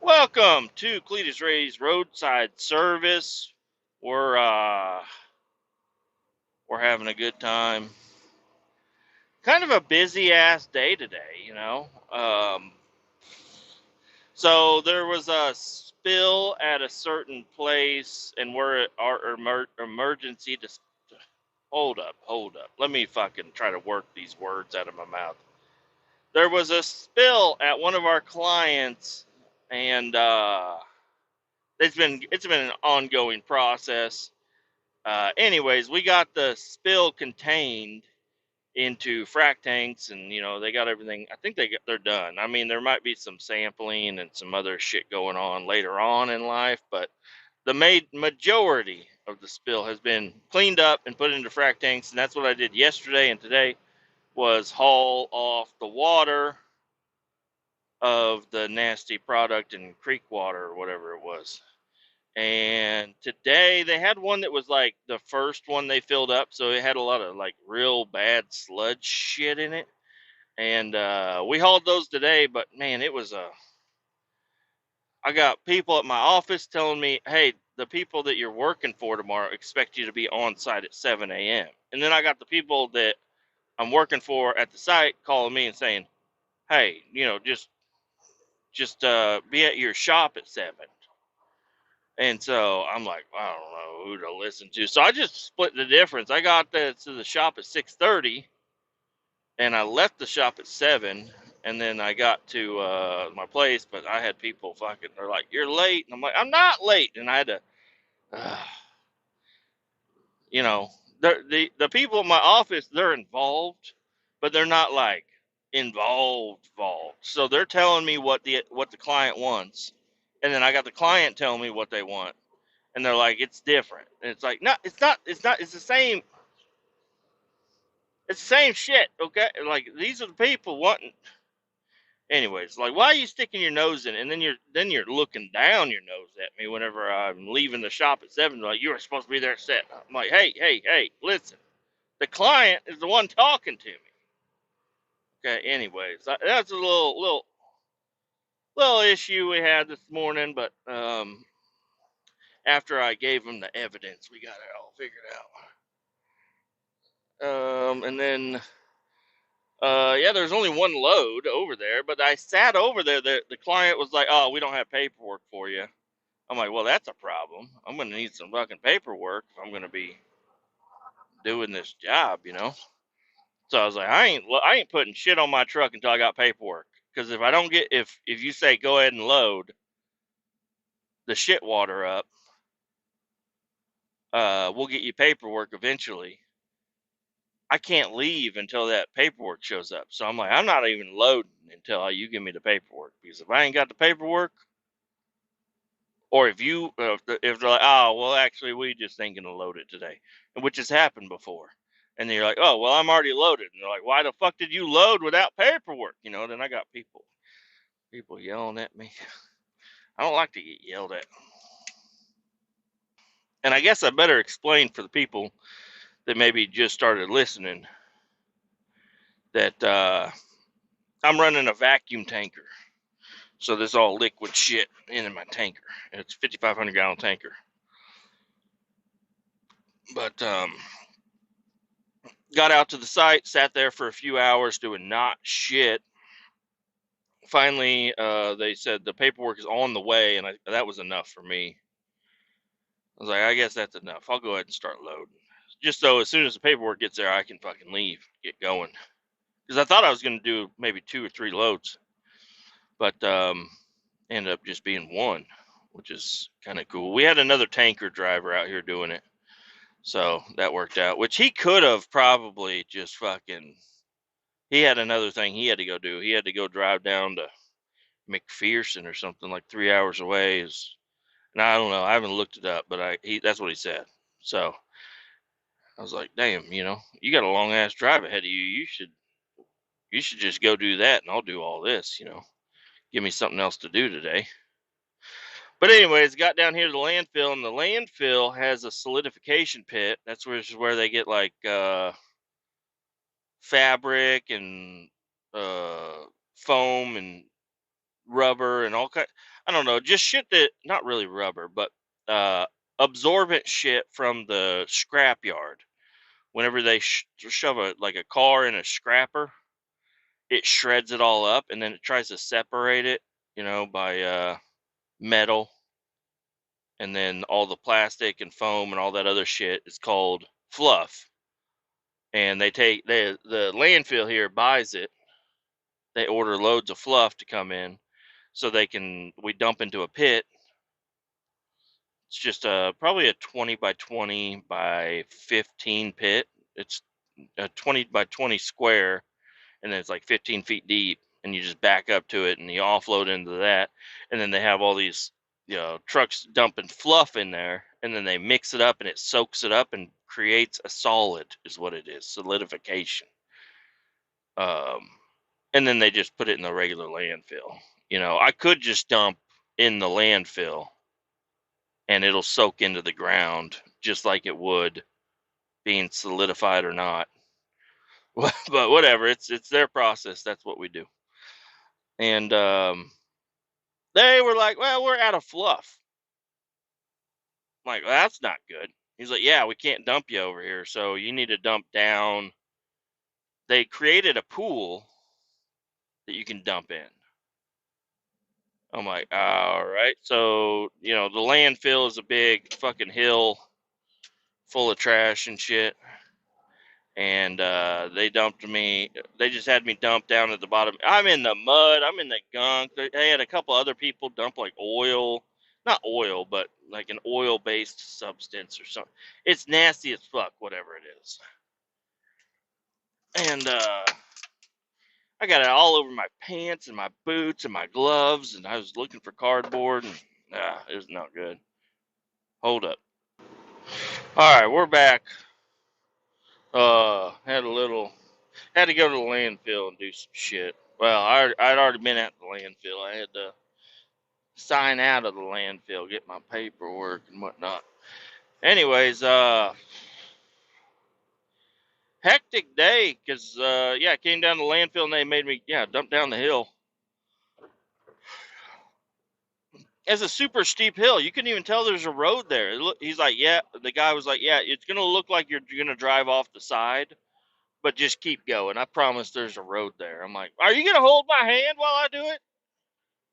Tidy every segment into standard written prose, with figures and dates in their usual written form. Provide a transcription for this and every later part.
Welcome to Kletus Ray's Roadside Service. We're uh we're having a good time. Kind of a busy ass day today. So there was a spill at a certain place, and we're at our emergency. Hold up. Let me fucking try to work these words out of my mouth. There was a spill at one of our clients, and it's been an ongoing process. Anyways, we got the spill contained into frac tanks, and they got everything. I think they're done. I mean, there might be some sampling and some other shit going on later on in life, but the majority of the spill has been cleaned up and put into frac tanks, and that's what I did yesterday and today was haul off the water of the nasty product in creek water or whatever it was. And today they had one that was like the first one they filled up, so it had a lot of like real bad sludge shit in it. And we hauled those today, but man, I got people at my office telling me, hey, the people that you're working for tomorrow expect you to be on site at 7 a.m. And then I got the people that I'm working for at the site calling me and saying, hey, just be at your shop at 7. And so I'm like, I don't know who to listen to. So I just split the difference. I got to the shop at 6:30, and I left the shop at 7, and then I got to my place. But I had people fucking. They're like, "You're late," and I'm like, "I'm not late." And I had to, uh, you know, the people in my office, they're involved, but they're not like involved. So they're telling me what the client wants, and then I got the client telling me what they want. And they're like, it's different. And it's like, no, it's not. It's not. It's the same. It's the same shit. Okay, like these are the people wanting. Anyways, like, why are you sticking your nose in? And then you're looking down your nose at me whenever I'm leaving the shop at 7. Like, you were supposed to be there at 7. I'm like, hey, listen. The client is the one talking to me. Okay. Anyways, that's a little issue we had this morning, but after I gave them the evidence, we got it all figured out. And then yeah, there's only one load over there, but I sat over there. The client was like, "Oh, we don't have paperwork for you." I'm like, "Well, that's a problem. I'm gonna need some fucking paperwork if I'm gonna be doing this job." So I was like, I ain't putting shit on my truck until I got paperwork. Because if I don't get if you say go ahead and load the shit water up, we'll get you paperwork eventually. I can't leave until that paperwork shows up. So I'm like, I'm not even loading until you give me the paperwork, because if I ain't got the paperwork, or if they're like, oh, well, actually, we just ain't gonna load it today, and which has happened before, and then you're like, oh, well, I'm already loaded, and they're like, why the fuck did you load without paperwork? Then I got people yelling at me. I don't like to get yelled at, and I guess I better explain for the people that maybe just started listening that I'm running a vacuum tanker. So there's all liquid shit in my tanker. It's a 5,500 gallon tanker. But got out to the site, sat there for a few hours doing not shit. Finally, they said the paperwork is on the way, and that was enough for me. I was like, I guess that's enough. I'll go ahead and start loading. Just so as soon as the paperwork gets there, I can fucking leave, get going. Because I thought I was going to do maybe 2 or 3 loads, but ended up just being one, which is kind of cool. We had another tanker driver out here doing it, so that worked out. Which he could have probably just fucking. He had another thing he had to go do. He had to go drive down to McPherson or something, like 3 hours away. And I don't know. I haven't looked it up, but that's what he said. So I was like, damn, you got a long ass drive ahead of you. You should just go do that, and I'll do all this. Give me something else to do today. But anyways, got down here to the landfill, and the landfill has a solidification pit. That's where they get like fabric and foam and rubber and all kind. I don't don't know, just shit that, not really rubber, but absorbent shit from the scrap yard. Whenever they shove like a car in a scrapper, it shreds it all up, and then it tries to separate it, by metal, and then all the plastic and foam and all that other shit is called fluff. And the landfill here buys it. They order loads of fluff to come in, so we dump into a pit. It's just probably a 20 by 20 by 15 pit. It's a 20 by 20 square, and then it's like 15 feet deep, and you just back up to it and you offload into that. And then they have all these trucks dumping fluff in there, and then they mix it up and it soaks it up and creates a solid, is what it is, solidification. And then they just put it in the regular landfill. I could just dump in the landfill and it'll soak into the ground just like it would being solidified or not. But whatever, it's their process. That's what we do. And they were like, "Well, we're out of fluff." I'm like, well, that's not good. He's like, "Yeah, we can't dump you over here, so you need to dump down." They created a pool that you can dump in. I'm like, all right. So, the landfill is a big fucking hill full of trash and shit. And they just had me dump down at the bottom. I'm in the mud, I'm in the gunk. They had a couple other people dump like oil, not oil, but like an oil based substance or something. It's nasty as fuck, whatever it is. And I got it all over my pants and my boots and my gloves, and I was looking for cardboard, and it was not good. Hold up. All right, we're back. Had to go to the landfill and do some shit. Well, I'd already been at the landfill. I had to sign out of the landfill, get my paperwork and whatnot. Anyways, hectic day, because, I came down to the landfill and they made me, dump down the hill. It's a super steep hill. You couldn't even tell there's a road there. He's like, yeah, the guy was like, yeah, it's going to look like you're going to drive off the side, but just keep going. I promise there's a road there. I'm like, are you going to hold my hand while I do it?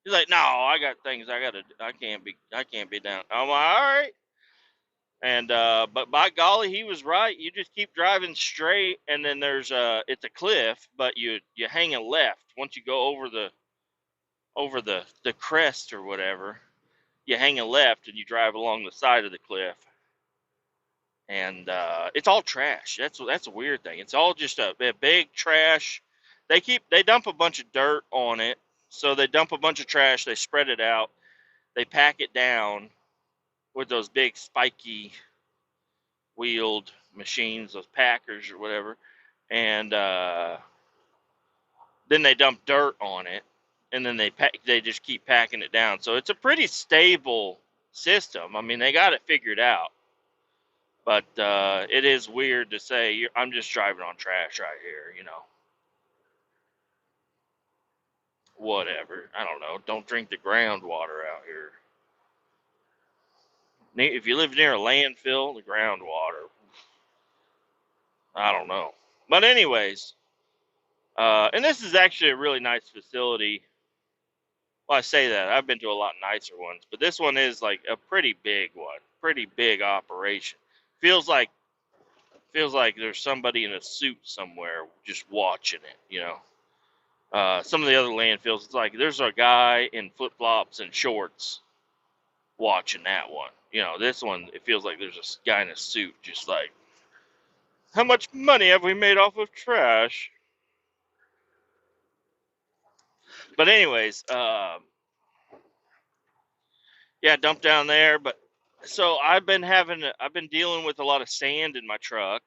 He's like, no, I got things I can't be down. I'm like, all right. And, but by golly, he was right. You just keep driving straight, and then it's a cliff, but you hang a left. Once you go over the crest or whatever, you hang a left and you drive along the side of the cliff. And, it's all trash. That's a weird thing. It's all just a big trash. They dump a bunch of dirt on it. So they dump a bunch of trash, they spread it out, they pack it down with those big spiky wheeled machines, those packers or whatever, and then they dump dirt on it, and then they just keep packing it down. So it's a pretty stable system. I mean, they got it figured out, but it is weird to say I'm just driving on trash right here, Whatever. I don't know. Don't drink the groundwater out here. If you live near a landfill, the groundwater, I don't know. But anyways, and this is actually a really nice facility. Well, I say that. I've been to a lot nicer ones, but this one is like a pretty big one, pretty big operation. Feels like there's somebody in a suit somewhere just watching it. Some of the other landfills, it's like there's a guy in flip flops and shorts watching that one. This one, it feels like there's a guy in a suit, just like, how much money have we made off of trash? But anyways, dump down there. But so I've been dealing with a lot of sand in my truck,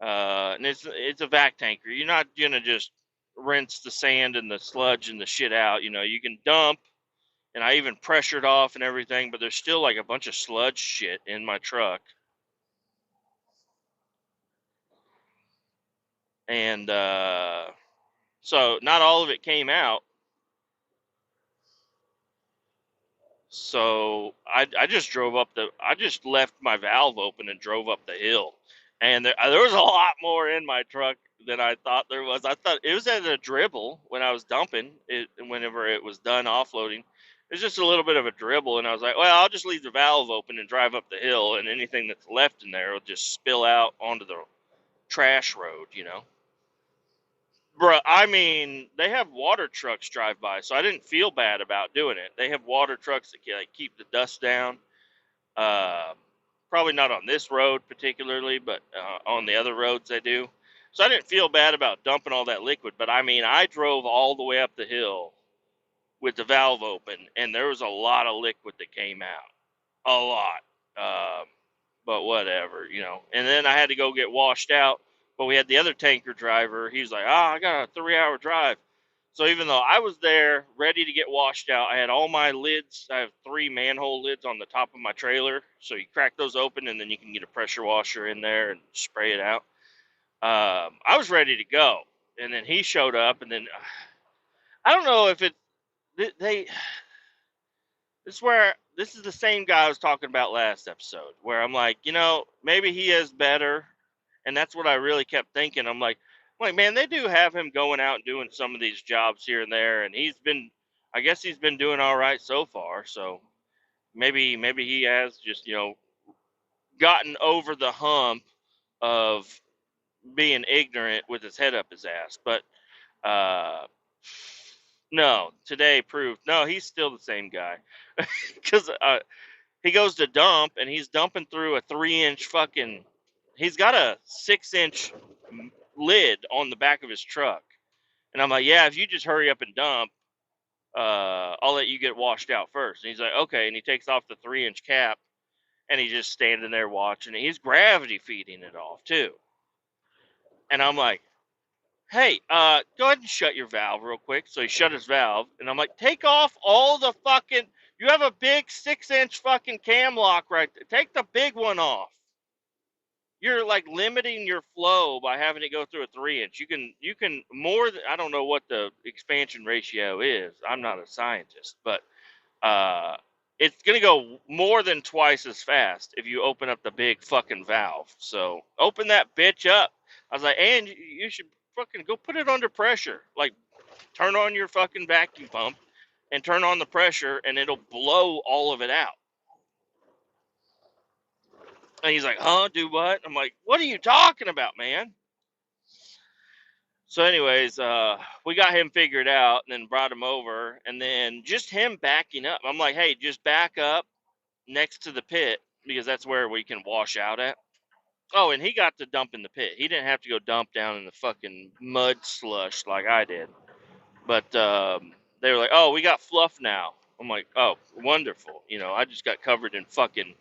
and it's a vac tanker. You're not gonna just rinse the sand and the sludge and the shit out. You can dump, and I even pressured off and everything, but there's still like a bunch of sludge shit in my truck, and so not all of it came out. So I just I just left my valve open and drove up the hill, and there was a lot more in my truck than I thought there was. I thought it was at a dribble when I was dumping it, whenever it was done offloading. It was just a little bit of a dribble, and I was like, well, I'll just leave the valve open and drive up the hill, and anything that's left in there will just spill out onto the trash road, you know. Bruh, I mean, they have water trucks drive by, so I didn't feel bad about doing it. They have water trucks that like keep the dust down. Uh, Probably not on this road particularly, but on the other roads they do. So I didn't feel bad about dumping all that liquid. But I mean, I drove all the way up the hill with the valve open, and there was a lot of liquid that came out. A lot. Um, but whatever, you know. And then I had to go get washed out. But we had the other tanker driver. He was like, I got a 3 hour drive. So even though I was there ready to get washed out, I had all my lids. I have 3 manhole lids on the top of my trailer. So you crack those open and then you can get a pressure washer in there and spray it out. I was ready to go. And then he showed up, and then I don't know if they this is the same guy I was talking about last episode, where I'm like, you know, maybe he is better, and that's what I really kept thinking. Man, they do have him going out and doing some of these jobs here and there, and I guess he's been doing all right so far. So maybe he has just, you know, gotten over the hump of being ignorant with his head up his ass. But uh, no, today proved no, he's still the same guy because he goes to dump and he's dumping through a 3 inch fucking. He's got a 6 inch lid on the back of his truck, and I'm like, yeah, if you just hurry up and dump, I'll let you get washed out first. And he's like, okay, and he takes off the 3 inch cap, and he's just standing there watching it. He's gravity feeding it off too, and I'm like, hey, go ahead and shut your valve real quick. So he shut his valve, and I'm like, take off all the fucking. You have a big 6 inch fucking cam lock right there. Take the big one off. You're like limiting your flow by having it go through a 3 inch. You can more than, I don't know what the expansion ratio is. I'm not a scientist, but uh, it's gonna go more than twice as fast if you open up the big fucking valve. So open that bitch up. I was like, and you should fucking go put it under pressure. Like turn on your fucking vacuum pump and turn on the pressure, and it'll blow all of it out. And he's like, huh, do what? I'm like, what are you talking about, man? So, anyways, we got him figured out and then brought him over. And then just him backing up. I'm like, hey, just back up next to the pit because that's where we can wash out at. Oh, and he got to dump in the pit. He didn't have to go dump down in the fucking mud slush like I did. But they were like, oh, we got fluff now. I'm like, oh, wonderful. You know, I just got covered in fucking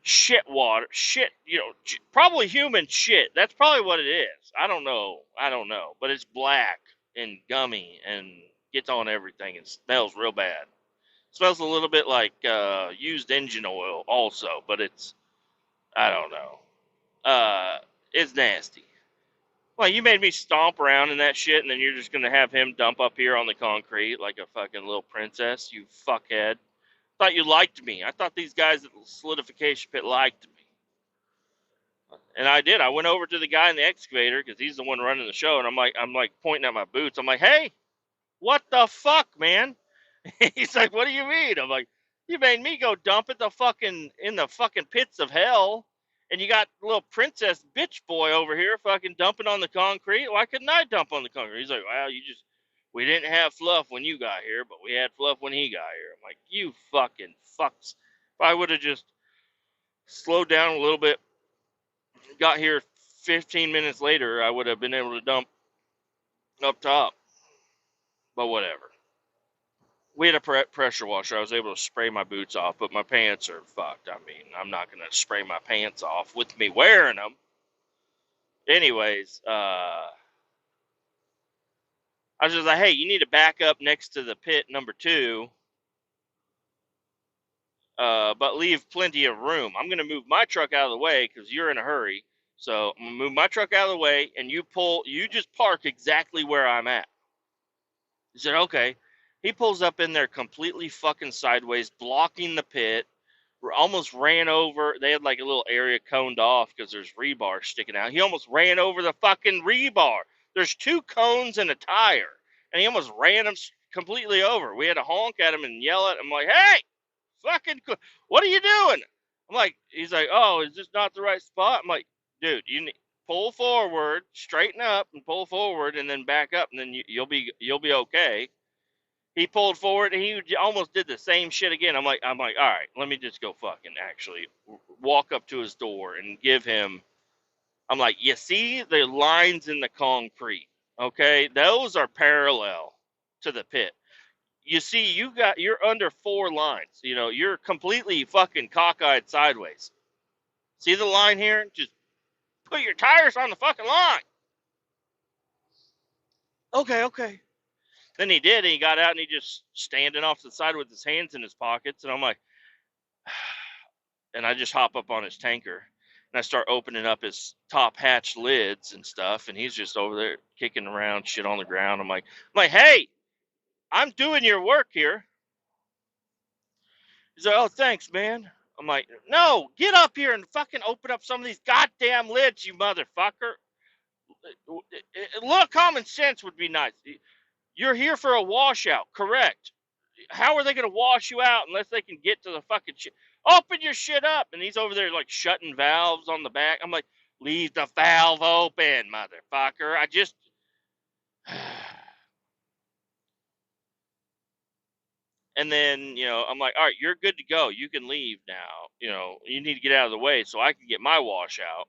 shit water, shit, you know, probably human shit. That's probably what it is. I don't know, but it's black and gummy and gets on everything and smells real bad. Smells a little bit like used engine oil also, but I don't know. It's nasty. Well, you made me stomp around in that shit, and then you're just gonna have him dump up here on the concrete like a fucking little princess, you fuckhead. Thought you liked me. I thought these guys at the solidification pit liked me. And I did. I went over to the guy in the excavator because he's the one running the show, and I'm like pointing at my boots. I'm like, hey, what the fuck, man? He's like, what do you mean? I'm like, you made me go dump it in the fucking pits of hell, and you got little princess bitch boy over here fucking dumping on the concrete. Why couldn't I dump on the concrete? He's like, well, we didn't have fluff when you got here, but we had fluff when he got here. I'm like, you fucking fucks. If I would have just slowed down a little bit, got here 15 minutes later, I would have been able to dump up top. But whatever. We had a pressure washer. I was able to spray my boots off, but my pants are fucked. I mean, I'm not going to spray my pants off with me wearing them. Anyways, I was just like, hey, you need to back up next to the pit number 2, but leave plenty of room. I'm going to move my truck out of the way because you're in a hurry. So I'm going to move my truck out of the way, and you just park exactly where I'm at. He said, okay. He pulls up in there completely fucking sideways, blocking the pit. Almost ran over. They had like a little area coned off because there's rebar sticking out. He almost ran over the fucking rebar. There's 2 cones and a tire, and he almost ran them completely over. We had to honk at him and yell at him like, "Hey, fucking, what are you doing?" I'm like, he's like, "Oh, is this not the right spot?" I'm like, "Dude, you need pull forward, straighten up, and pull forward, and then back up, and then you'll be okay." He pulled forward and he almost did the same shit again. I'm like, all right, let me just go fucking actually walk up to his door and give him. I'm like, you see the lines in the concrete, okay? Those are parallel to the pit. You see, you're under 4 lines. You know, you're completely fucking cockeyed sideways. See the line here? Just put your tires on the fucking line. Okay, okay. Then he did, and he got out and he just standing off to the side with his hands in his pockets, and I'm like, and I just hop up on his tanker and I start opening up his top hatch lids and stuff, and he's just over there kicking around shit on the ground. I'm like, hey, I'm doing your work here. He's like, oh, thanks, man. I'm like, no, get up here and fucking open up some of these goddamn lids, you motherfucker. A little common sense would be nice. You're here for a washout, correct? How are they going to wash you out unless they can get to the fucking shit? Open your shit up. And he's over there like shutting valves on the back. I'm like, leave the valve open, motherfucker. I just. And then, I'm like, all right, you're good to go. You can leave now. You need to get out of the way so I can get my washout.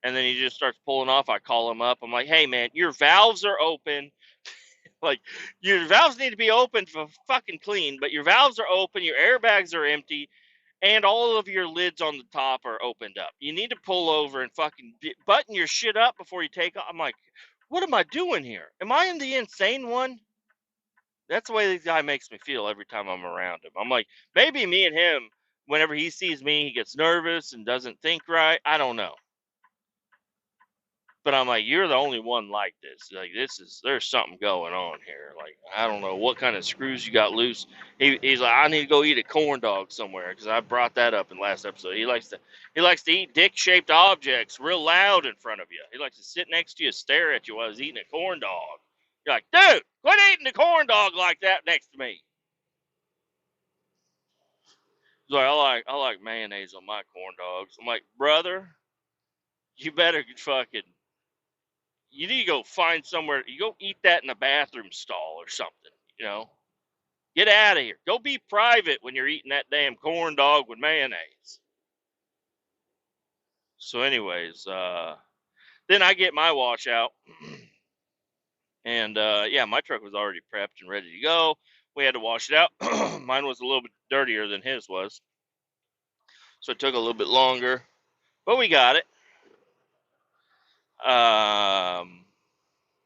And then he just starts pulling off. I call him up. I'm like, hey, man, your valves are open. Like, your valves need to be open for fucking clean, but your valves are open. Your airbags are empty. And all of your lids on the top are opened up. You need to pull over and fucking button your shit up before you take off. I'm like, what am I doing here? Am I in the insane one? That's the way this guy makes me feel every time I'm around him. I'm like, maybe me and him, whenever he sees me, he gets nervous and doesn't think right. I don't know. But I'm like, you're the only one like this. Like, there's something going on here. Like, I don't know what kind of screws you got loose. He's like, I need to go eat a corn dog somewhere because I brought that up in last episode. He likes to eat dick-shaped objects real loud in front of you. He likes to sit next to you, stare at you while he's eating a corn dog. You're like, dude, quit eating a corn dog like that next to me. He's like, I like mayonnaise on my corn dogs. I'm like, brother, you better fucking. You need to go find somewhere. You go eat that in a bathroom stall or something. You know, get out of here. Go be private when you're eating that damn corn dog with mayonnaise. So, anyways, then I get my washout, and yeah, my truck was already prepped and ready to go. We had to wash it out. Mine was a little bit dirtier than his was, so it took a little bit longer, but we got it.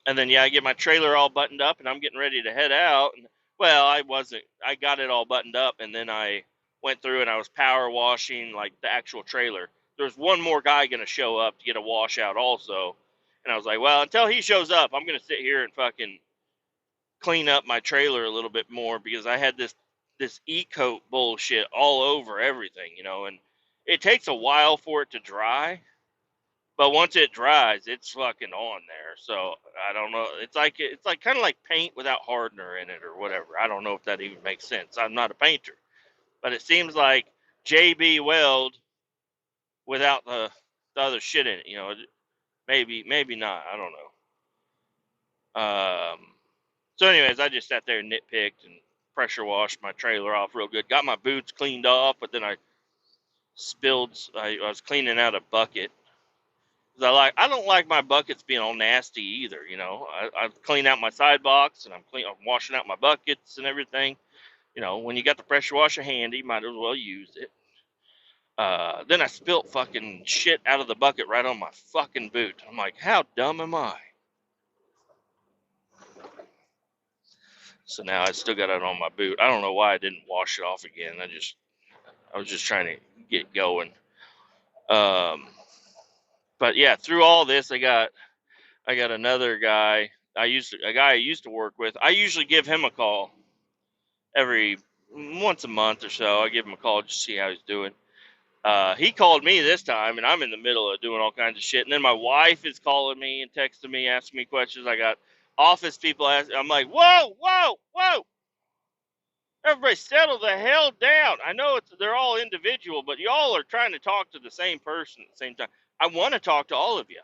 And then yeah, I get my trailer all buttoned up, and I'm getting ready to head out. And well, I wasn't. I got it all buttoned up, and then I went through and I was power washing like the actual trailer. There's one more guy gonna show up to get a washout also, and I was like, well, until he shows up, I'm gonna sit here and fucking clean up my trailer a little bit more because I had this e-coat bullshit all over everything, and it takes a while for it to dry. But once it dries, it's fucking on there. So I don't know. It's like kind of like paint without hardener in it or whatever. I don't know if that even makes sense. I'm not a painter, but it seems like JB Weld without the other shit in it. Maybe not. I don't know. So anyways, I just sat there and nitpicked and pressure washed my trailer off real good. Got my boots cleaned off, but then I spilled. I was cleaning out a bucket. I don't like my buckets being all nasty either. I clean out my side box and I'm washing out my buckets and everything. When you got the pressure washer handy, might as well use it. Then I spilt fucking shit out of the bucket right on my fucking boot. I'm like, how dumb am I? So now I still got it on my boot. I don't know why I didn't wash it off again. I was just trying to get going. But yeah, through all this, I got another guy. A guy I used to work with. I usually give him a call. every once a month or so. I give him a call just to see how he's doing. He called me this time, and I'm in the middle of doing all kinds of shit. And then my wife is calling me and texting me, asking me questions. I got office people asking. I'm like, whoa, whoa, whoa. Everybody settle the hell down. I know they're all individual, but y'all are trying to talk to the same person at the same time. I want to talk to all of you.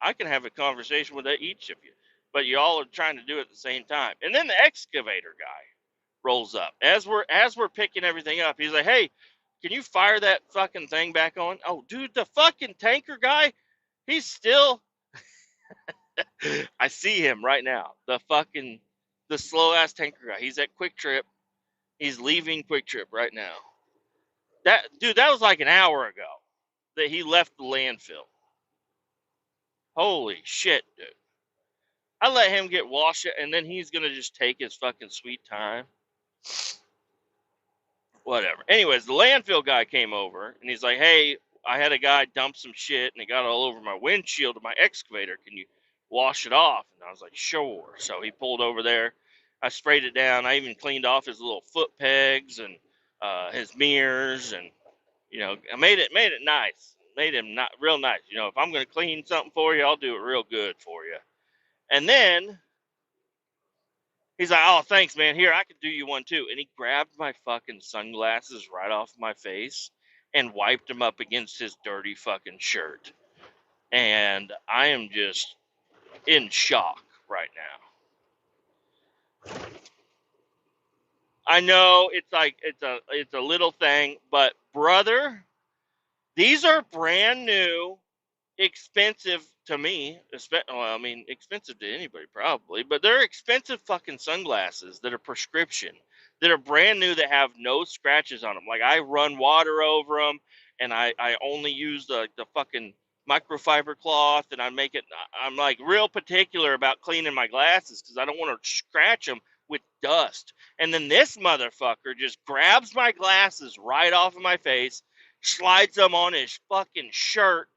I can have a conversation with each of you, but y'all are trying to do it at the same time. And then the excavator guy rolls up as we're picking everything up. He's like, "Hey, can you fire that fucking thing back on?" Oh, dude, the fucking tanker guy, he's still. I see him right now. The slow ass tanker guy. He's at Quick Trip. He's leaving Quick Trip right now. That was like an hour ago that he left the landfill. Holy shit, dude. I let him get washed, and then he's gonna just take his fucking sweet time. Whatever. Anyways, the landfill guy came over, and he's like, "Hey, I had a guy dump some shit, and it got all over my windshield of my excavator. Can you wash it off?" And I was like, "Sure." So he pulled over there. I sprayed it down. I even cleaned off his little foot pegs and his mirrors, and I made it nice. Made him not real nice. If I'm gonna clean something for you, I'll do it real good for you. And then he's like, "Oh, thanks, man. Here, I could do you one too." And he grabbed my fucking sunglasses right off my face and wiped them up against his dirty fucking shirt. And I am just in shock right now. I know it's like it's a little thing, but brother, these are brand new, expensive to me. Well, I mean, expensive to anybody probably, but they're expensive fucking sunglasses that are prescription, that are brand new, that have no scratches on them. Like, I run water over them, and I only use the fucking microfiber cloth, and I'm like real particular about cleaning my glasses because I don't want to scratch them with dust. And then this motherfucker just grabs my glasses right off of my face, slides them on his fucking shirt,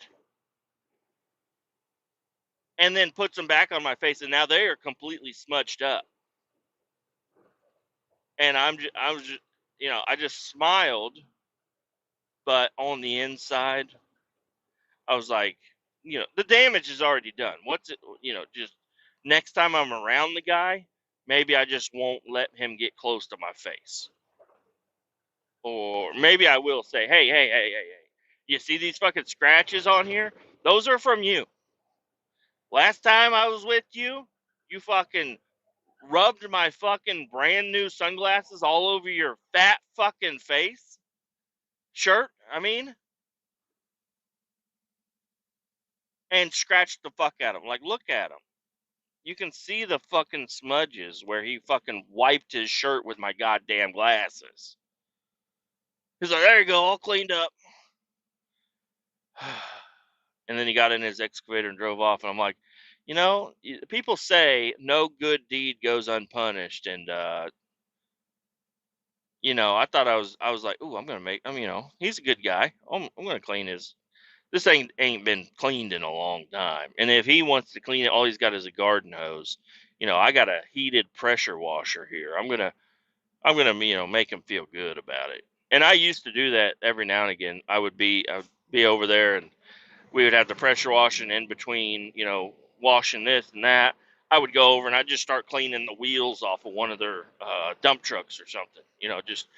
and then puts them back on my face, and now they are completely smudged up. And I just smiled, but on the inside, I was like, the damage is already done. What's it? Just next time I'm around the guy, maybe I just won't let him get close to my face, or maybe I will say, "Hey, hey, hey, hey, hey, you see these fucking scratches on here? Those are from you. Last time I was with you, you fucking rubbed my fucking brand new sunglasses all over your fat fucking face, shirt, I mean, and scratched the fuck out of him. Like, look at him. You can see the fucking smudges where he fucking wiped his shirt with my goddamn glasses." He's like, "There you go, all cleaned up." And then he got in his excavator and drove off. And I'm like, people say no good deed goes unpunished. And, I thought I was like, "Ooh, I'm going to he's a good guy. I'm going to clean his." This thing ain't been cleaned in a long time. And if he wants to clean it, all he's got is a garden hose. I got a heated pressure washer here. I'm gonna make him feel good about it. And I used to do that every now and again. I would be over there, and we would have the pressure washing in between, washing this and that. I would go over and I'd just start cleaning the wheels off of one of their dump trucks or something. Just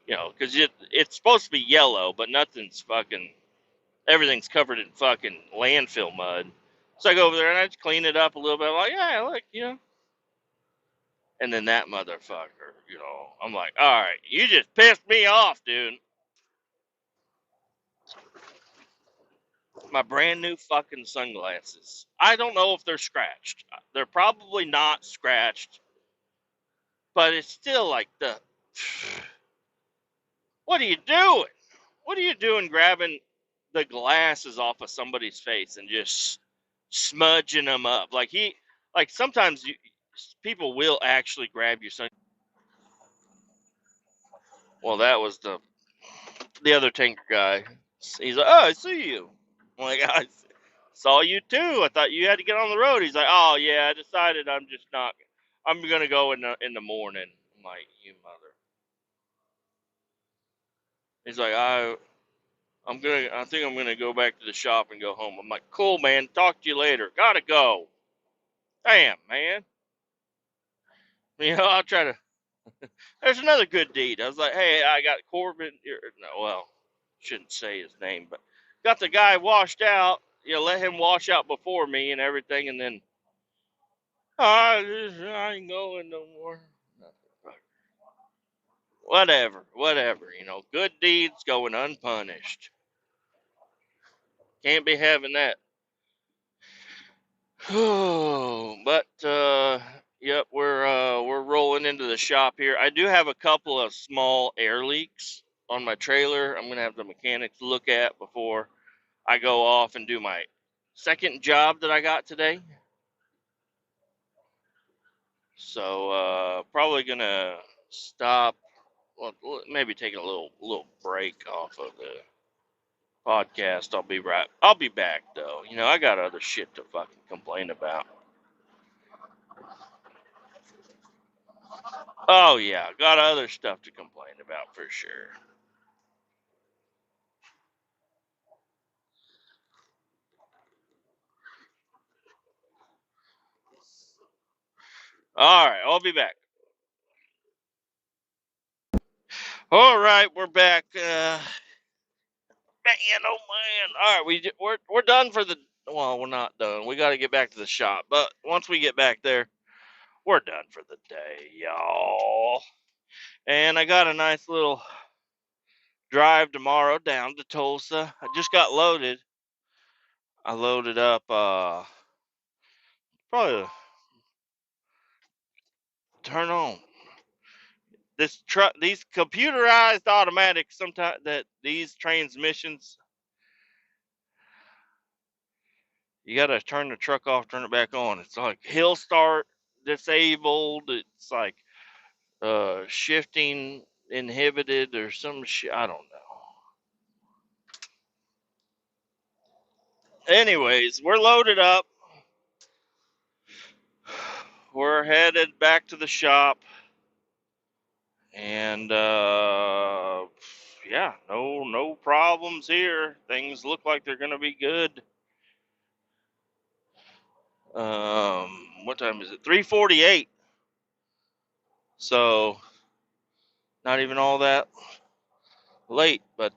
because it's supposed to be yellow, but nothing's fucking everything's covered in fucking landfill mud. So I go over there and I just clean it up a little bit. I'm like, "Yeah, look, And then that motherfucker, I'm like, "All right, you just pissed me off, dude." My brand new fucking sunglasses. I don't know if they're scratched. They're probably not scratched, but it's still like what are you doing? What are you doing grabbing the glasses off of somebody's face and just smudging them up? Like sometimes people will actually grab your sun. Well, that was the other tanker guy. He's like, "Oh, I see you." I'm like, "I saw you too. I thought you had to get on the road." He's like, "Oh yeah, I decided I'm just not. I'm gonna go in the morning." I'm like, you mother. He's like, I think I'm gonna go back to the shop and go home. I'm like, cool, man. Talk to you later. Gotta go. Damn, man. I'll try to. There's another good deed. I was like, hey, I got Corbin. No, well, shouldn't say his name, but got the guy washed out. Let him wash out before me and everything, and then I ain't going no more. Whatever. Good deeds going unpunished. Can't be having that. But yep, we're rolling into the shop here. I do have a couple of small air leaks on my trailer. I'm gonna have the mechanics look at before I go off and do my second job that I got today. So probably gonna stop. Well, maybe taking a little break off of the podcast. I'll be back though. I got other shit to fucking complain about. Oh yeah, got other stuff to complain about for sure. All right, I'll be back. All right, we're back. Man, oh man. All right, we're done for the. Well, we're not done. We got to get back to the shop. But once we get back there, we're done for the day, y'all. And I got a nice little drive tomorrow down to Tulsa. I just got loaded. I loaded up probably turn on this truck. These computerized automatics. Sometimes that these transmissions, you got to turn the truck off, turn it back on. It's like hill start disabled. It's like shifting inhibited or some shit. I don't know. Anyways, we're loaded up. We're headed back to the shop. And yeah, no problems here. Things look like they're gonna be good. What time is it? 3:48. So not even all that late, but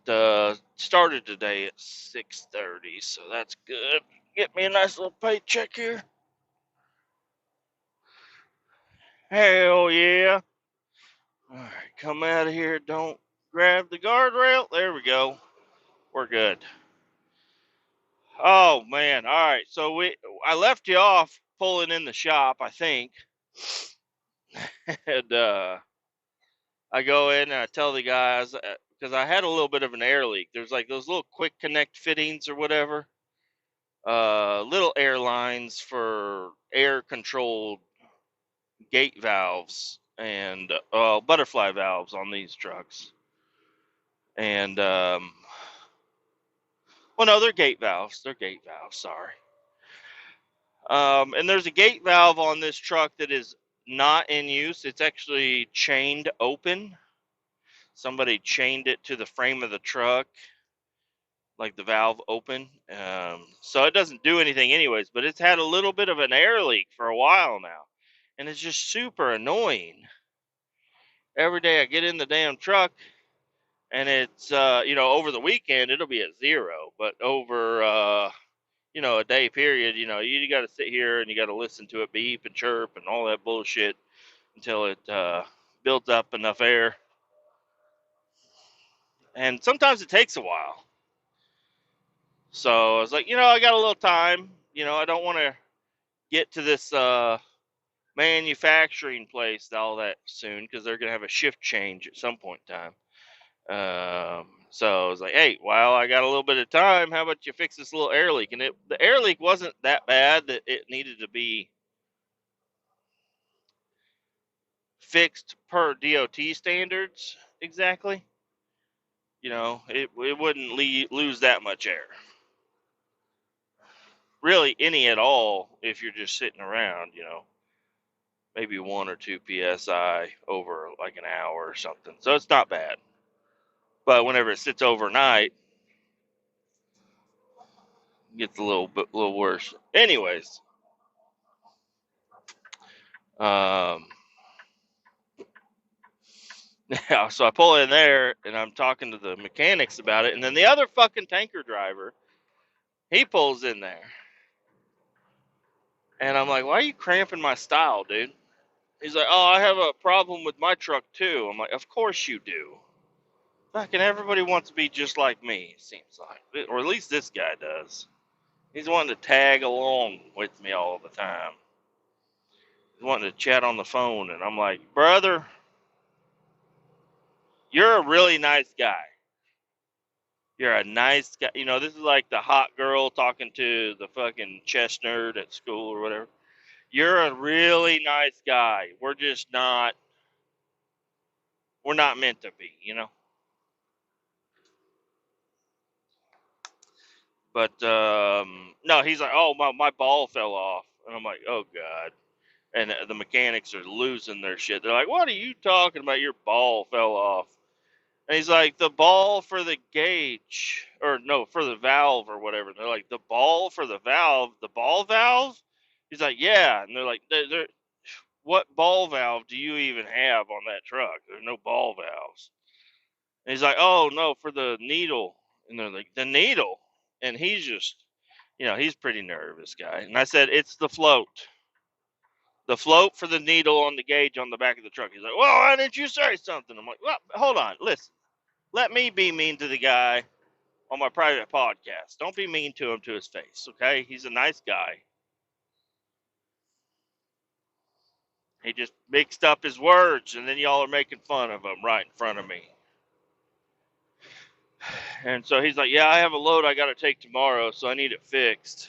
started today at 6:30, so that's good. Get me a nice little paycheck here. Hell yeah. All right, come out of here. Don't grab the guardrail. There we go. We're good. Oh man. All right. So I left you off pulling in the shop, I think. And I go in and I tell the guys because I had a little bit of an air leak. There's like those little quick connect fittings or whatever. Little air lines for air controlled gate valves and butterfly valves on these trucks. And well, no, they're gate valves. They're gate valves. Sorry. And there's a gate valve on this truck that is not in use. It's actually chained open. Somebody chained it to the frame of the truck, like the valve open. So it doesn't do anything anyways, but it's had a little bit of an air leak for a while now. And it's just super annoying. Every day I get in the damn truck and it's, over the weekend, it'll be at 0, but over, a day period, you got to sit here and you got to listen to it beep and chirp and all that bullshit until it builds up enough air. And sometimes it takes a while. So I was like, I got a little time. I don't want to get to this manufacturing place all that soon because they're going to have a shift change at some point in time. So I was like, hey, while I got a little bit of time, how about you fix this little air leak? And the air leak wasn't that bad that it needed to be fixed per DOT standards exactly. It wouldn't lose that much air. Really, any at all if you're just sitting around, maybe 1 or 2 psi over like an hour or something. So it's not bad. But whenever it sits overnight, it gets a little worse. Anyways, um, yeah, so I pull in there and I'm talking to the mechanics about it, and then the other fucking tanker driver, he pulls in there, and I'm like, "Why are you cramping my style, dude?" He's like, "Oh, I have a problem with my truck too." I'm like, "Of course you do. Fucking everybody wants to be just like me, it seems like, or at least this guy does. He's wanting to tag along with me all the time. He's wanting to chat on the phone, and I'm like, brother, you're a really nice guy. You're a nice guy. You know, this is like the hot girl talking to the fucking chess nerd at school or whatever. You're a really nice guy. We're not meant to be, you know? But, no, he's like, oh, my ball fell off. And I'm like, oh, God. And the mechanics are losing their shit. They're like, what are you talking about? Your ball fell off. And he's like, the ball for the gauge, or no, for the valve or whatever. And they're like, the ball for the valve, the ball valve? He's like, yeah. And they're like, what ball valve do you even have on that truck? There's no ball valves. And he's like, oh, no, for the needle. And they're like, the needle? And he's just, he's pretty nervous, guy. And I said, it's the float. The float for the needle on the gauge on the back of the truck. He's like, well, why didn't you say something? I'm like, well, hold on, listen. Let me be mean to the guy on my private podcast. Don't be mean to him to his face, okay? He's a nice guy. He just mixed up his words, and then y'all are making fun of him right in front of me. And so he's like, yeah, I have a load I got to take tomorrow, so I need it fixed.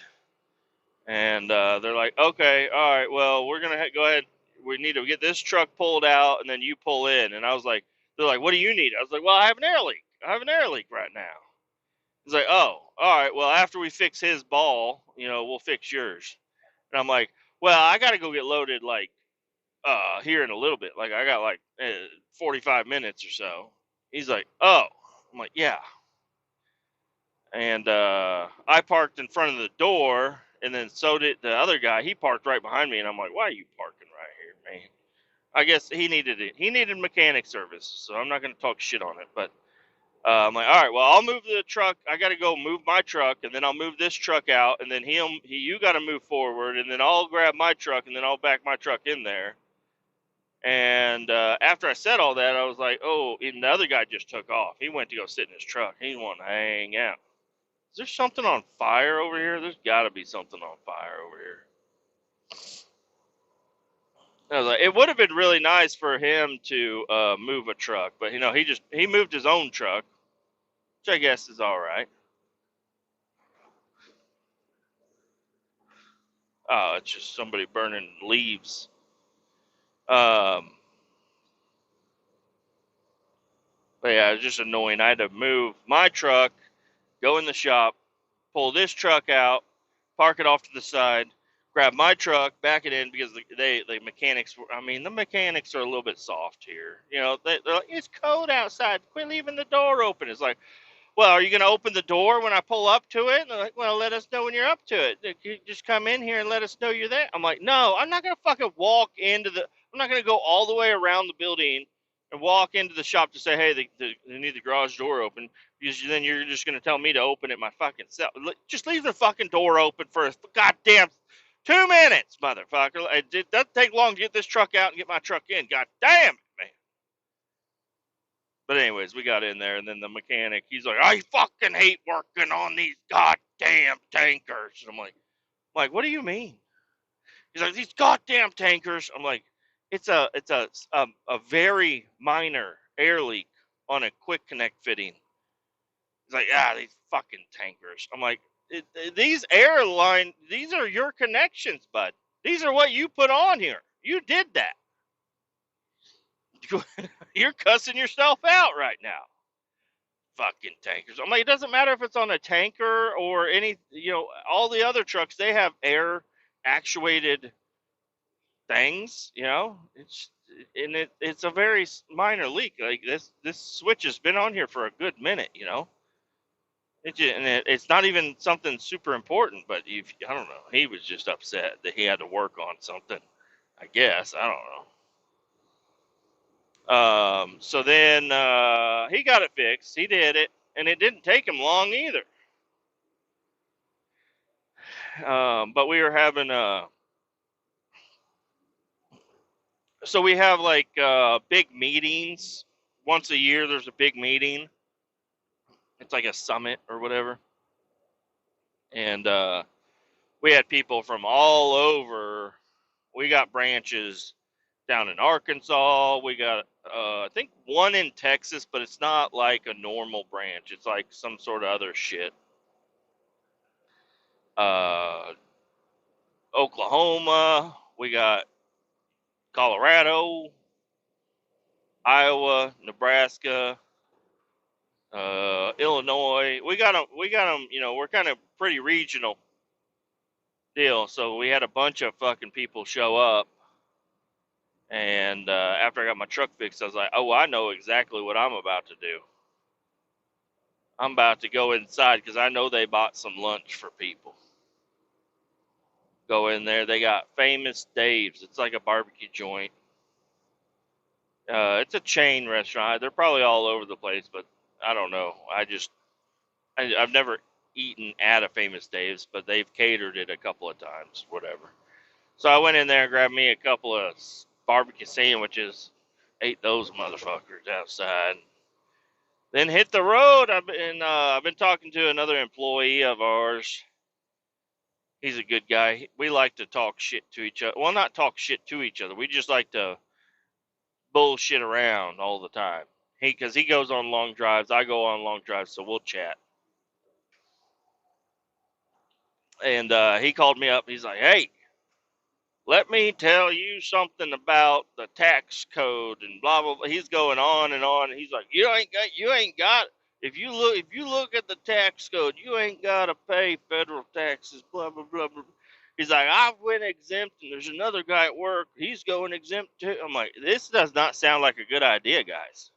And they're like, okay, all right, well, we're going to go ahead. We need to get this truck pulled out, and then you pull in. And I was like, they're like, what do you need? I was like, well, I have an air leak. I have an air leak right now. He's like, oh, all right, well, after we fix his ball, we'll fix yours. And I'm like, well, I got to go get loaded, like, here in a little bit. Like, I got, like, 45 minutes or so. He's like, oh. I'm like, yeah. And I parked in front of the door, and then so did the other guy. He parked right behind me, and I'm like, why are you parking right here, man? I guess he needed it. He needed mechanic service, so I'm not going to talk shit on it. But I'm like, all right, well, I'll move the truck. I got to go move my truck, and then I'll move this truck out, and then you got to move forward, and then I'll grab my truck, and then I'll back my truck in there. And after I said all that, I was like, oh, and the other guy just took off. He went to go sit in his truck. He wanted to hang out. Is there something on fire over here? There's got to be something on fire over here. I was like, it would have been really nice for him to move a truck, but he moved his own truck, which I guess is all right. Oh, it's just somebody burning leaves. Um, but yeah, it was just annoying. I had to move my truck, go in the shop, pull this truck out, park it off to the side, grab my truck, back it in because the mechanics were. I mean, the mechanics are a little bit soft here. They're like, it's cold outside. Quit leaving the door open. It's like, well, are you going to open the door when I pull up to it? And they're like, well, let us know when you're up to it. You just come in here and let us know you're there. I'm like, no, I'm not going to fucking walk I'm not going to go all the way around the building and walk into the shop to say, hey, they need the garage door open. Because then you're just going to tell me to open it my fucking self. Just leave the fucking door open for a goddamn 2 minutes, motherfucker. It doesn't take long to get this truck out and get my truck in. God damn it, man. But anyways, we got in there, and then the mechanic, he's like, I fucking hate working on these goddamn tankers. And I'm like, what do you mean? He's like, these goddamn tankers. I'm like, it's a very minor air leak on a quick connect fitting. He's like, these fucking tankers. I'm like, these these are your connections, bud. These are what you put on here. You did that. You're cussing yourself out right now. Fucking tankers. I'm like, it doesn't matter if it's on a tanker or all the other trucks, they have air actuated things, it's a very minor leak. Like this switch has been on here for a good minute, it's not even something super important, but I don't know. He was just upset that he had to work on something. I guess I don't know. So then he got it fixed. He did it, and it didn't take him long either. But we were having so we have like big meetings once a year. There's a big meeting. It's like a summit or whatever, and we had people from all over. We got branches down in Arkansas. We got, I think, one in Texas, but it's not like a normal branch. It's like some sort of other shit. Uh, Oklahoma. We got Colorado, Iowa, Nebraska, Illinois. We got them. We got them. We're kind of pretty regional deal. So we had a bunch of fucking people show up. And after I got my truck fixed, I was like, oh, I know exactly what I'm about to do. I'm about to go inside because I know they bought some lunch for people. Go in there. They got Famous Dave's. It's like a barbecue joint. It's a chain restaurant. They're probably all over the place, but I don't know. I've never eaten at a Famous Dave's, but they've catered it a couple of times, whatever. So I went in there and grabbed me a couple of barbecue sandwiches, ate those motherfuckers outside, then hit the road. I've been talking to another employee of ours. He's a good guy. We like to talk shit to each other. Well, not talk shit to each other. We just like to bullshit around all the time. Because he goes on long drives, I go on long drives, so we'll chat. And he called me up. He's like, "Hey, let me tell you something about the tax code and blah blah blah." He's going on and on. He's like, you ain't got if you look at the tax code, you ain't gotta pay federal taxes, blah blah blah blah. He's like, "I went exempt and there's another guy at work, he's going exempt too." I'm like, this does not sound like a good idea, guys.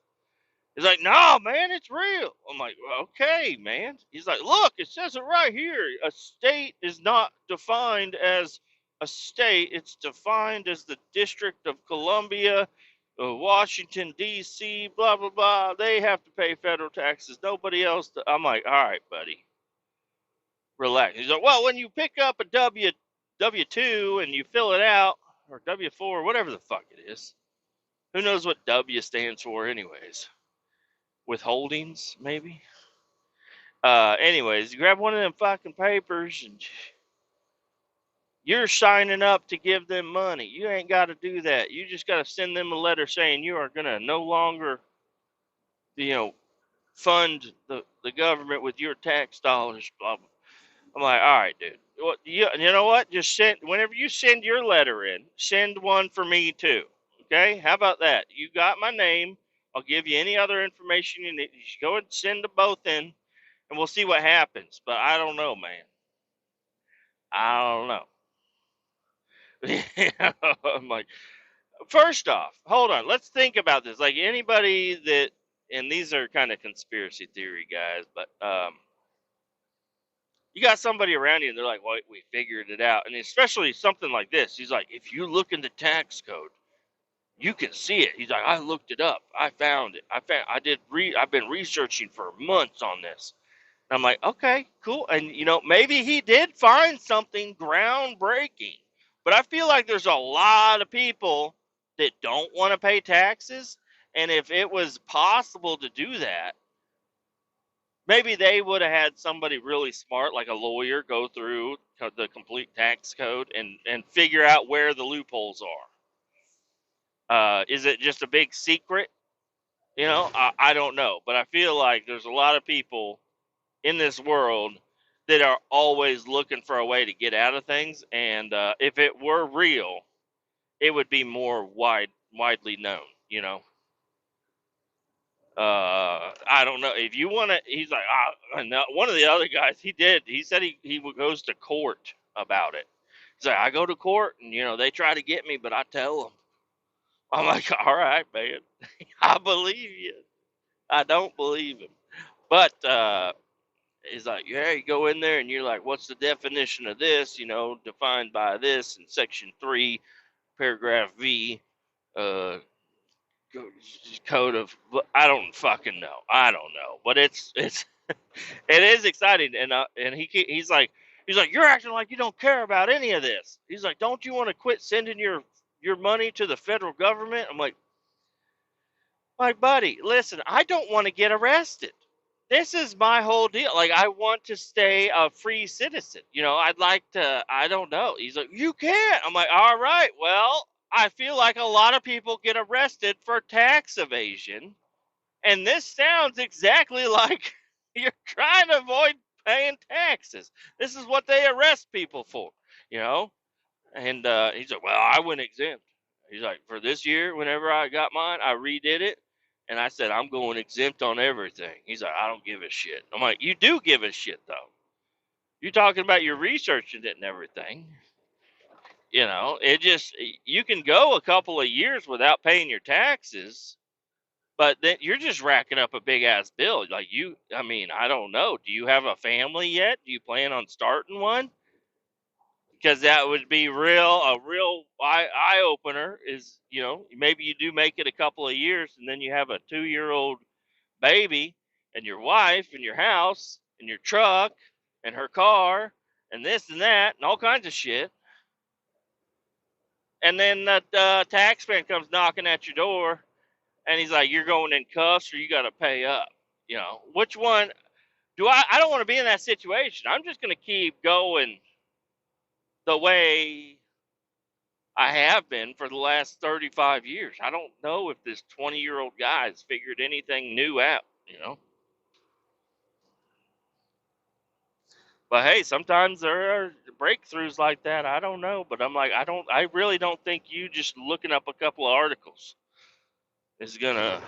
He's like, "No, man, it's real." I'm like, "Well, okay, man." He's like, "Look, it says it right here. A state is not defined as a state. It's defined as the District of Columbia, Washington, D.C., blah, blah, blah. They have to pay federal taxes. Nobody else." I'm like, "All right, buddy, relax." He's like, "Well, when you pick up a W-2 and you fill it out, or W-4, whatever the fuck it is. Who knows what W stands for anyways? Withholdings, maybe?" Anyways, you grab one of them fucking papers and you're signing up to give them money. You ain't got to do that. You just got to send them a letter saying you are going to no longer, fund the government with your tax dollars, blah, blah. I'm like, all right, dude. Well, you know what? Just whenever you send your letter in, send one for me too. Okay? How about that? You got my name. I'll give you any other information you need. You should go and send them both in, and we'll see what happens. But I don't know, man. I don't know. I'm like, first off, hold on. Let's think about this. Like anybody that, and these are kind of conspiracy theory guys, but you got somebody around you and they're like, "Well, we figured it out." And especially something like this. He's like, "If you look in the tax code, you can see it." He's like, "I looked it up. I found it. I've been researching for months on this." I'm like, okay, cool. And, maybe he did find something groundbreaking. But I feel like there's a lot of people that don't want to pay taxes. And if it was possible to do that, maybe they would have had somebody really smart, like a lawyer, go through the complete tax code and figure out where the loopholes are. Is it just a big secret? I don't know. But I feel like there's a lot of people in this world that are always looking for a way to get out of things, and if it were real, it would be more widely known. I don't know if you want to. He's like, and one of the other guys, he said he goes to court about it. So I go to court, and they try to get me, but I tell them. I'm like, all right, man, I believe you. I don't believe him, but he's like, yeah, you go in there, and you're like, what's the definition of this? Defined by this in Section 3, Paragraph V, uh, code of. I don't fucking know. I don't know, but it's it is exciting, and he's like, you're acting like you don't care about any of this. He's like, don't you want to quit sending your money to the federal government? I'm like, my buddy, listen, I don't want to get arrested. This is my whole deal. Like, I want to stay a free citizen. I'd like to. I don't know. He's like, you can't. I'm like, all right, well, I feel like a lot of people get arrested for tax evasion. And this sounds exactly like you're trying to avoid paying taxes. This is what they arrest people for, you know? And he's like, well, I went exempt. He's like, for this year, whenever I got mine, I redid it. And I said, I'm going exempt on everything. He's like, I don't give a shit. I'm like, you do give a shit, though. You're talking about your researching it and everything. You can go a couple of years without paying your taxes. But then you're just racking up a big ass bill. Like I don't know. Do you have a family yet? Do you plan on starting one? Because that would be a real eye opener. Is maybe you do make it a couple of years, and then you have a 2-year-old baby, and your wife, and your house, and your truck, and her car, and this and that, and all kinds of shit. And then the tax man comes knocking at your door. And he's like, you're going in cuffs or you got to pay up. Which one do I don't want to be in that situation. I'm just going to keep going the way I have been for the last 35 years. I don't know if this 20-year-old guy has figured anything new out. But hey, sometimes there are breakthroughs like that. I don't know. But I'm like, I really don't think you just looking up a couple of articles is going to.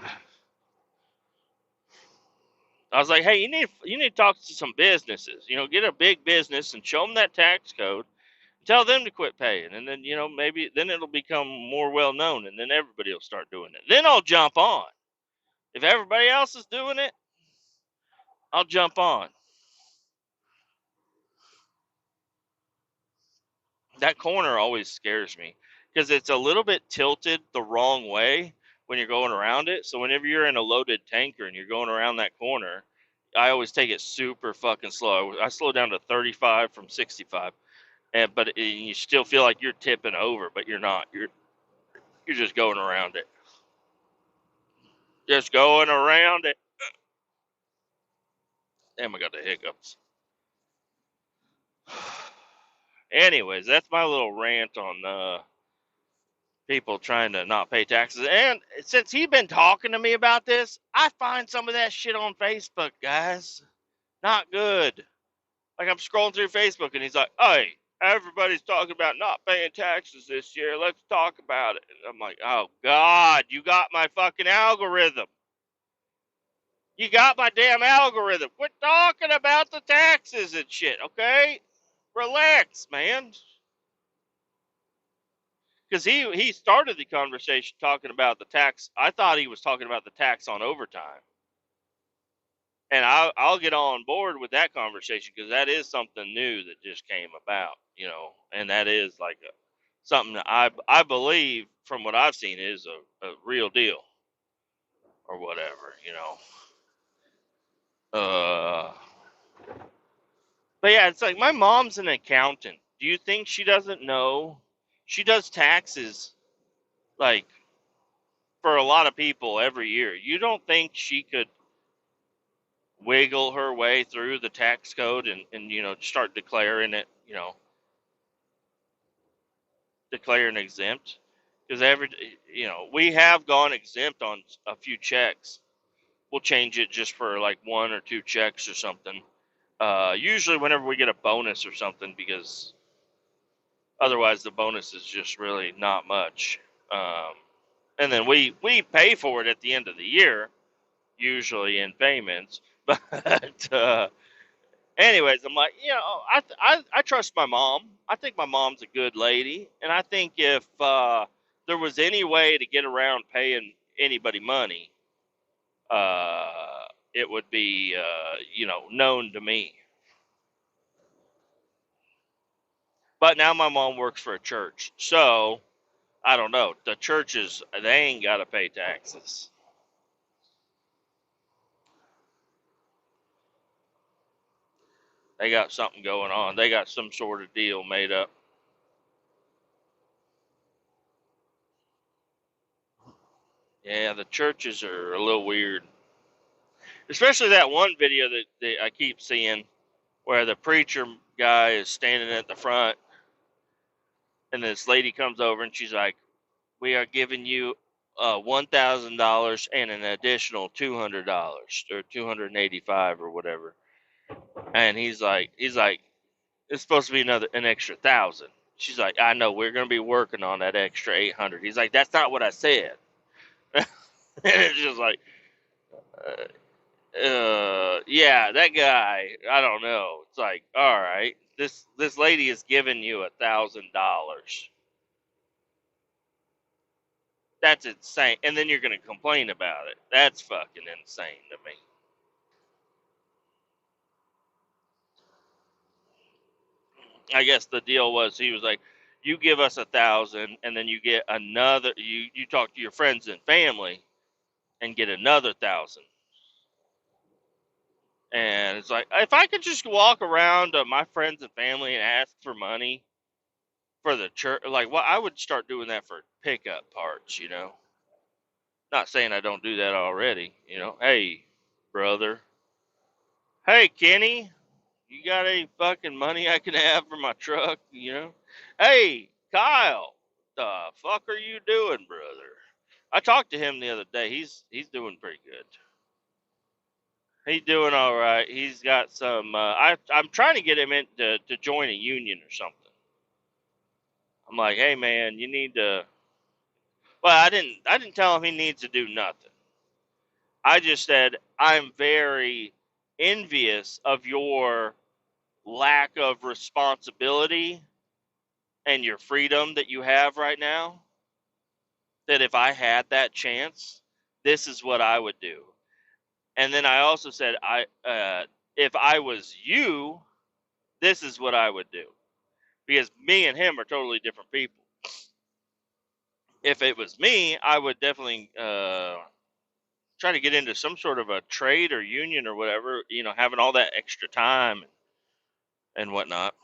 I was like, hey, you need to talk to some businesses. Get a big business and show them that tax code. Tell them to quit paying, and then maybe then it'll become more well known, and then everybody will start doing it. Then I'll jump on. If everybody else is doing it, I'll jump on. That corner always scares me because it's a little bit tilted the wrong way when you're going around it. So whenever you're in a loaded tanker and you're going around that corner, I always take it super fucking slow. I slow down to 35 from 65. But you still feel like you're tipping over, but you're not. You're just going around it. Just going around it. Damn, I got the hiccups. Anyways, that's my little rant on people trying to not pay taxes. And since he's been talking to me about this, I find some of that shit on Facebook, guys. Not good. Like, I'm scrolling through Facebook and he's like, hey, everybody's talking about not paying taxes this year. Let's talk about it. And I'm like, oh, God, you got my fucking algorithm. You got my damn algorithm. Quit talking about the taxes and shit, okay? Relax, man. Because he started the conversation talking about the tax. I thought he was talking about the tax on overtime. And I'll get on board with that conversation because that is something new that just came about, and that is like something that I believe from what I've seen is a real deal or whatever. But yeah, it's like my mom's an accountant. Do you think she doesn't know? She does taxes like for a lot of people every year. You don't think she could wiggle her way through the tax code and start declaring it, declaring exempt? Because we have gone exempt on a few checks. We'll change it just for like 1 or 2 checks or something. Usually whenever we get a bonus or something, because otherwise the bonus is just really not much. And then we pay for it at the end of the year, usually in payments. But Anyways, I'm like, I trust my mom. I think my mom's a good lady, and I think if there was any way to get around paying anybody money, it would be known to me. But now my mom works for a church, so I don't know. The churches, they ain't got to pay taxes. They got something going on. They got some sort of deal made up. Yeah, the churches are a little weird. Especially that one video that I keep seeing where the preacher guy is standing at the front and this lady comes over and she's like, "We are giving you $1,000 and an additional $200 or 285 or whatever." And he's like, "It's supposed to be an extra 1,000." She's like, "I know, we're gonna be working on that extra 800." He's like, "That's not what I said." And it's just like, yeah, that guy. I don't know. It's like, all right, this lady is giving you $1,000. That's insane. And then you're gonna complain about it. That's fucking insane to me. I guess the deal was he was like, you give us 1,000, and then you get another. You talk to your friends and family and get another 1,000. And it's like, if I could just walk around to my friends and family and ask for money for the church, like, well, I would start doing that for pickup parts. Not saying I don't do that already. Hey, brother. Hey, Kenny. You got any fucking money I can have for my truck? Hey, Kyle. The fuck are you doing, brother? I talked to him the other day. He's doing pretty good. He's doing all right. He's got some. I'm trying to get him to join a union or something. I'm like, hey man, you need to. Well, I didn't tell him he needs to do nothing. I just said I'm very envious of your lack of responsibility and your freedom that you have right now. That if I had that chance, this is what I would do. And then I also said, if I was you, this is what I would do, because me and him are totally different people. If it was me, I would definitely try to get into some sort of a trade or union or whatever, having all that extra time and whatnot.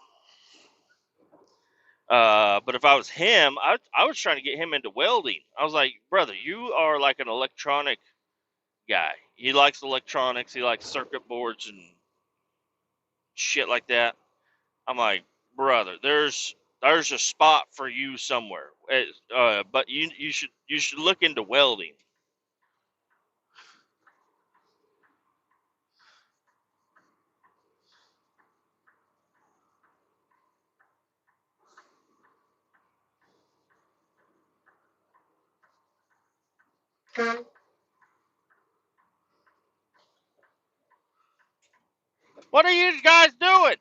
But if I was him, I was trying to get him into welding. I was like, brother, you are like an electronic guy. He likes electronics. He likes circuit boards and shit like that. I'm like, brother, there's a spot for you somewhere. But you should look into welding. What are you guys doing?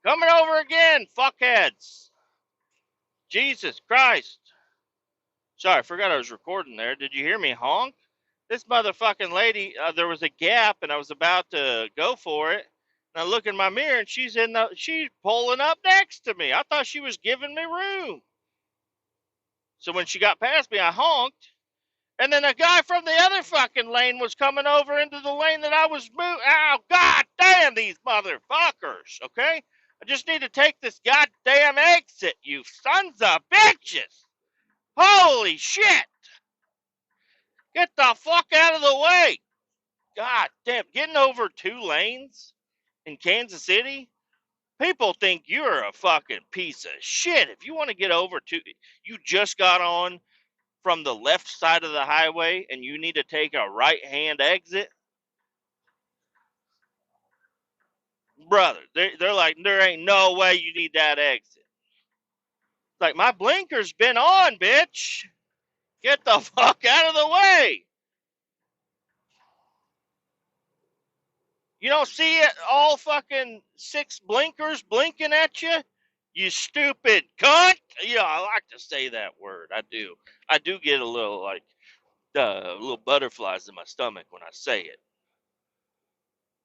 Coming over again, fuckheads. Jesus Christ. Sorry, I forgot I was recording there. Did you hear me honk? This motherfucking lady, there was a gap and I was about to go for it. And I look in my mirror and she's pulling up next to me. I thought she was giving me room. So when she got past me, I honked. And then a guy from the other fucking lane was coming over into the lane that I was moving. Oh, god damn these motherfuckers, okay? I just need to take this goddamn exit, you sons of bitches. Holy shit. Get the fuck out of the way. God damn, getting over 2 lanes in Kansas City? People think you're a fucking piece of shit. If you want to get over you just got on from the left side of the highway and you need to take a right-hand exit, brother, they're like, there ain't no way you need that exit. It's like, my blinker's been on, bitch. Get the fuck out of the way. You don't see it all fucking 6 blinkers blinking at you? You stupid cunt! Yeah, I like to say that word. I do. I do get a little like little butterflies in my stomach when I say it.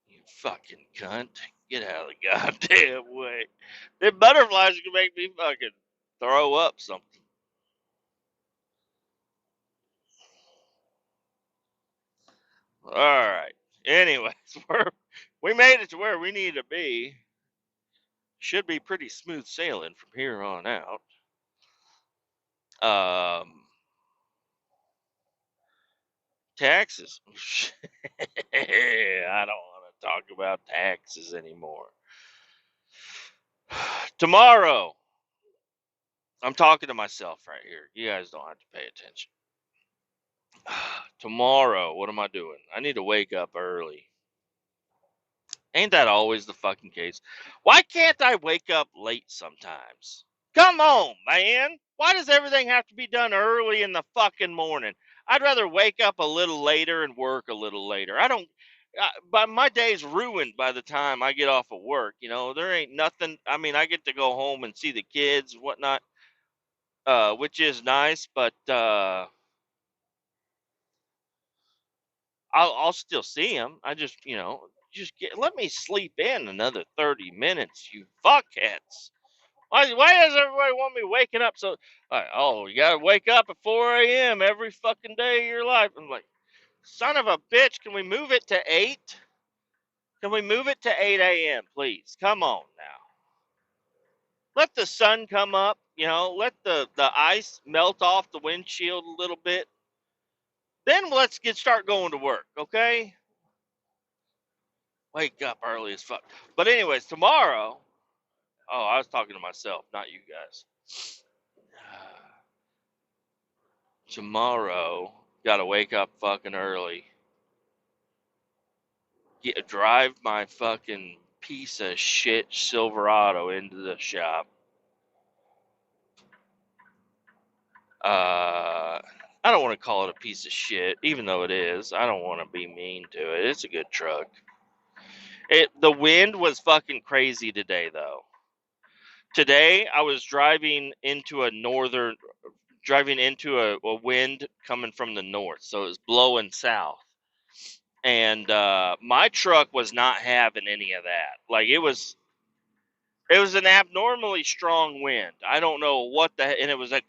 You fucking cunt. Get out of the goddamn way. Them butterflies can make me fucking throw up something. Alright. Anyways, we made it to where we need to be. Should be pretty smooth sailing from here on out. Taxes. I don't want to talk about taxes anymore. Tomorrow, I'm talking to myself right here. You guys don't have to pay attention. Tomorrow, what am I doing? I need to wake up early. Ain't that always the fucking case? Why can't I wake up late sometimes? Come on, man. Why does everything have to be done early in the fucking morning? I'd rather wake up a little later and work a little later. I don't. But my day's ruined by the time I get off of work. You know, there ain't nothing. I mean, I get to go home and see the kids and whatnot, which is nice. But I'll still see them. I just, let me sleep in another 30 minutes, you fuckheads. Why does everybody want me waking up so? Oh, you gotta wake up at 4 a.m. every fucking day of your life. I'm like, son of a bitch, can we move it to 8? Can we move it to 8 a.m., please? Come on now. Let the sun come up, let the ice melt off the windshield a little bit. Then let's start going to work, okay? Wake up early as fuck. But anyways, tomorrow, I was talking to myself, not you guys. Tomorrow, gotta wake up fucking early. Drive my fucking piece of shit Silverado into the shop. I don't want to call it a piece of shit, even though it is. I don't want to be mean to it. It's a good truck. The wind was fucking crazy today, though. Today, I was driving into a wind coming from the north, so it was blowing south. And my truck was not having any of that. Like, it was an abnormally strong wind. I don't know and it was a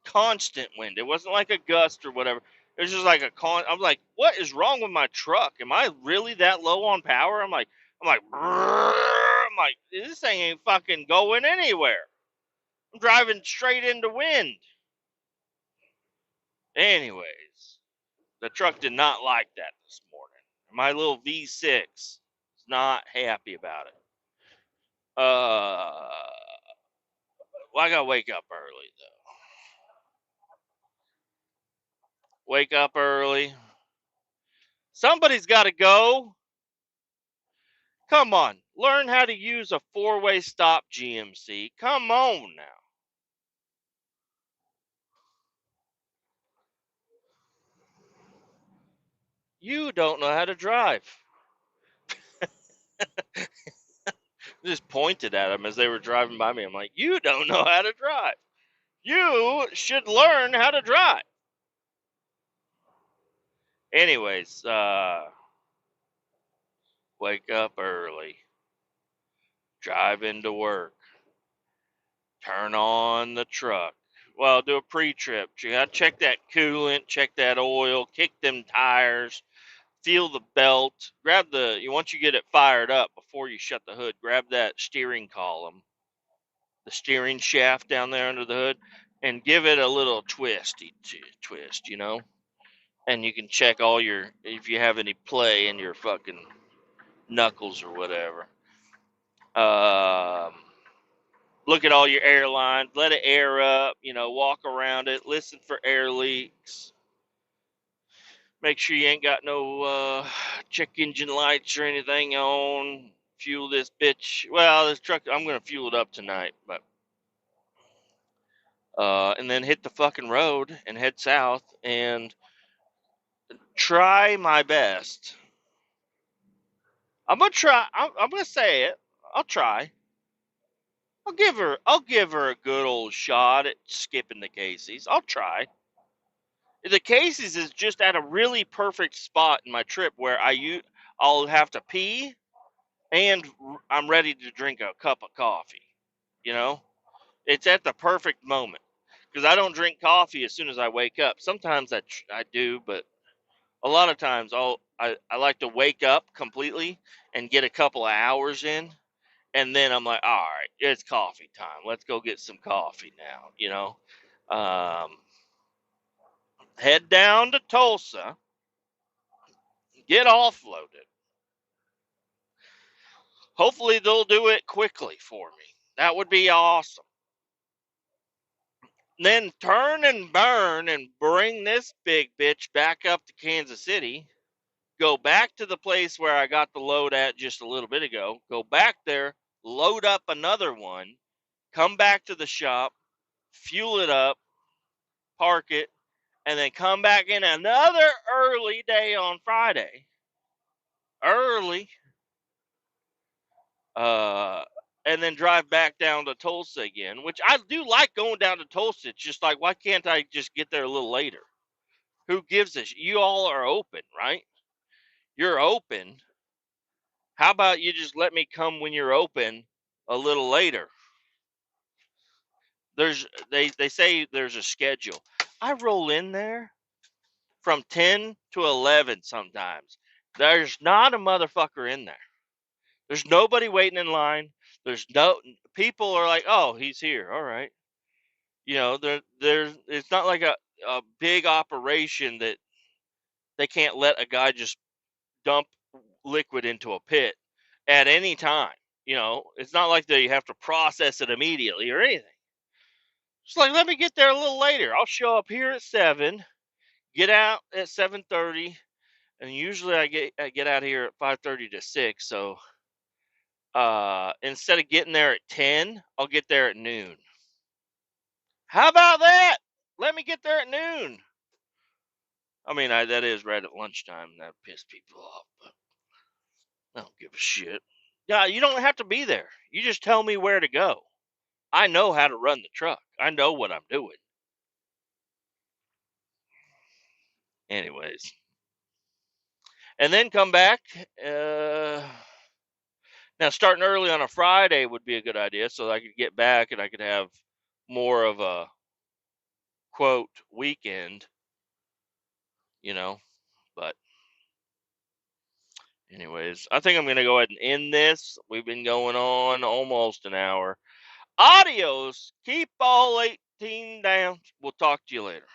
constant wind. It wasn't like a gust or whatever. It was just like I'm like, what is wrong with my truck? Am I really that low on power? I'm like, this thing ain't fucking going anywhere. I'm driving straight into wind. Anyways, the truck did not like that this morning. My little V6 is not happy about it. Well, I gotta wake up early though. Wake up early. Somebody's got to go. Come on, learn how to use a 4-way stop, GMC. Come on now. You don't know how to drive. Just pointed at them as they were driving by me. I'm like, you don't know how to drive. You should learn how to drive. Anyways, wake up early. Drive into work. Turn on the truck. Well, do a pre-trip. You gotta check that coolant, check that oil, kick them tires, feel the belt. Once you get it fired up before you shut the hood, grab that steering column, the steering shaft down there under the hood, and give it a little twist, And you can check if you have any play in your fucking knuckles or whatever. Look at all your air lines, let it air up, walk around it, listen for air leaks. Make sure you ain't got no check engine lights or anything on. Fuel this bitch. Well, this truck, I'm going to fuel it up tonight, but and then hit the fucking road and head south and try my best I'm gonna try. I'm gonna say it. I'll try. I'll give her a good old shot at skipping the Casey's. I'll try. The Casey's is just at a really perfect spot in my trip where I'll have to pee and I'm ready to drink a cup of coffee. You know, it's at the perfect moment because I don't drink coffee as soon as I wake up. Sometimes I do, but a lot of times I like to wake up completely and get a couple of hours in, and then I'm like, all right, it's coffee time. Let's go get some coffee now. Head down to Tulsa, get offloaded. Hopefully they'll do it quickly for me. That would be awesome. Then turn and burn and bring this big bitch back up to Kansas City. Go back to the place where I got the load at just a little bit ago. Go back there, load up another one, come back to the shop, fuel it up, park it, and then come back in another early day on Friday. Early. Uh, and then drive back down to Tulsa again, which I do like going down to Tulsa. It's just like, why can't I just get there a little later? Who gives a You all are open, right? You're open. How about you just let me come when you're open a little later? They say there's a schedule. I roll in there from 10 to 11 sometimes. There's not a motherfucker in there. There's nobody waiting in line. There's no people are like, "Oh, he's here. All right." There's it's not like a big operation that they can't let a guy just dump liquid into a pit at any time. It's not like they have to process it immediately or anything. It's like, let me get there a little later. I'll show up here at 7, get out at 7:30, and usually I get out here at 5:30 to 6. So instead of getting there at 10, I'll get there at noon. How about that? Let me get there at noon. I mean, that is right at lunchtime. And that piss people off, but I don't give a shit. Yeah, you don't have to be there. You just tell me where to go. I know how to run the truck. I know what I'm doing. Anyways, and then come back. Now, starting early on a Friday would be a good idea, so I could get back and I could have more of a quote weekend, you know. But anyways, I think I'm gonna go ahead and end this. We've been going on almost an hour. Adios. Keep all 18 down. We'll talk to you later.